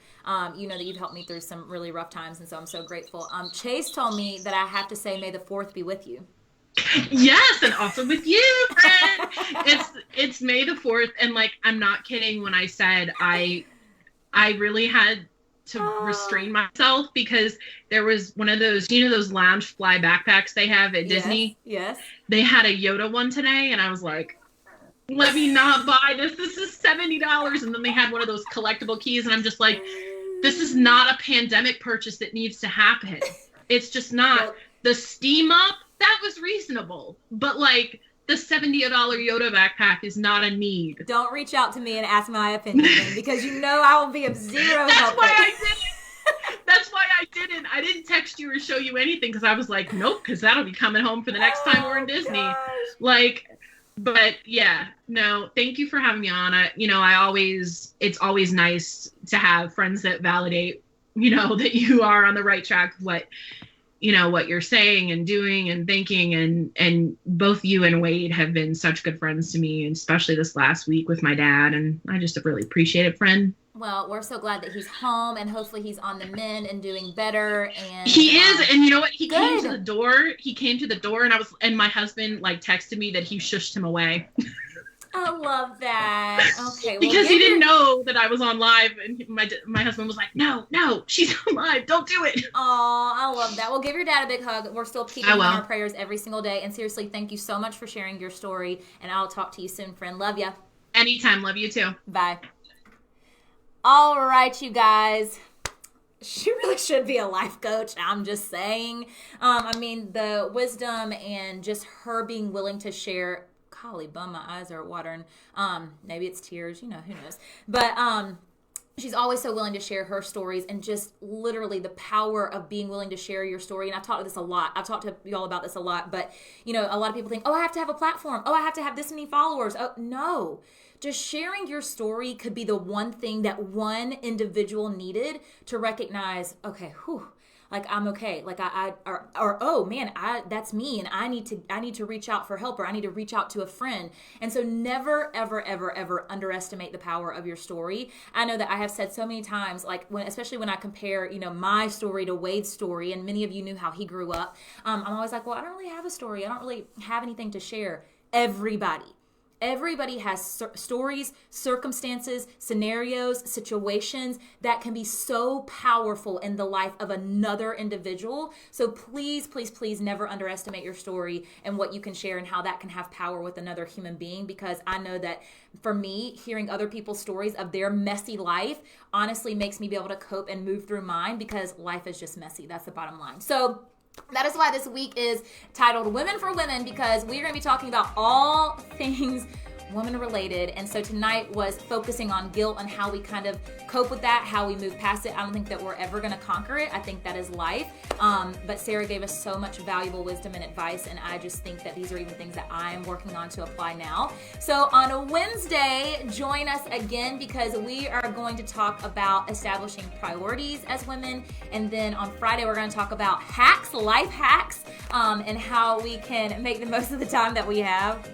You know that you've helped me through some really rough times, and so I'm so grateful. Chase told me that I have to say, may the 4th be with you. Yes, and also with you, friend. It's May the 4th, and like, I'm not kidding when I said I really had to restrain myself, because there was one of those, those lounge fly backpacks they have at Disney. Yes. They had a Yoda one today, and I was like, let me not buy this. This is $70. And then they had one of those collectible keys, and I'm just like, this is not a pandemic purchase that needs to happen. It's just not. Well, the steam up, that was reasonable. But like, the $70 Yoda backpack is not a need. Don't reach out to me and ask my opinion, because I will be of zero help. That's why I didn't. I didn't text you or show you anything, because I was like, nope, because that'll be coming home for the next time we're in Disney. Gosh. But yeah, no, thank you for having me on. It's always nice to have friends that validate, that you are on the right track, what you're saying and doing and thinking, and both you and Wade have been such good friends to me, and especially this last week with my dad, and I just really appreciate it, friend. Well, we're so glad that he's home, and hopefully he's on the mend and doing better. And he is, and you know what? He came to the door, and my husband texted me that he shushed him away. I love that. Okay, well, because he didn't know that I was on live, and my husband was like, no, she's on live, don't do it. Oh, I love that. Well, give your dad a big hug. We're still keeping him in our prayers every single day. And seriously, thank you so much for sharing your story. And I'll talk to you soon, friend. Love ya. Anytime. Love you too. Bye. All right, you guys. She really should be a life coach. I'm just saying. The wisdom and just her being willing to share. Golly bum, my eyes are watering. Maybe it's tears, who knows. But she's always so willing to share her stories, and just literally the power of being willing to share your story. And I've talked to y'all about this a lot, but a lot of people think, oh, I have to have a platform. Oh, I have to have this many followers. Oh, no. Just sharing your story could be the one thing that one individual needed to recognize, okay, I'm okay. Oh man, that's me, and I need to reach out for help, or I need to reach out to a friend. And so never, ever, ever, ever underestimate the power of your story. I know that I have said so many times, especially when I compare, my story to Wade's story, and many of you knew how he grew up. I'm always like, well, I don't really have a story. I don't really have anything to share. Everybody has stories, circumstances, scenarios, situations that can be so powerful in the life of another individual. So please, please, please never underestimate your story and what you can share and how that can have power with another human being, because I know that for me, hearing other people's stories of their messy life honestly makes me be able to cope and move through mine, because life is just messy. That's the bottom line. So that is why this week is titled Women for Women, because we're going to be talking about all things woman related. And so tonight was focusing on guilt and how we kind of cope with that, how we move past it. I don't think that we're ever going to conquer it. I think that is life. But Sarah gave us so much valuable wisdom and advice, and I just think that these are even things that I am working on to apply now. So on a Wednesday, join us again, because we are going to talk about establishing priorities as women. And then on Friday, we're going to talk about hacks, life hacks, and how we can make the most of the time that we have.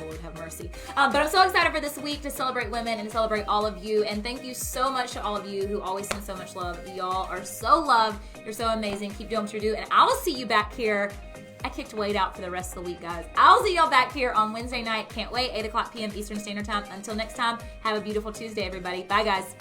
Lord have mercy. But I'm so excited for this week to celebrate women and to celebrate all of you. And thank you so much to all of you who always send so much love. Y'all are so loved. You're so amazing. Keep doing what you do. And I will see you back here. I kicked Wade out for the rest of the week, guys. I'll see y'all back here on Wednesday night. Can't wait. 8 o'clock p.m. Eastern Standard Time. Until next time, have a beautiful Tuesday, everybody. Bye, guys.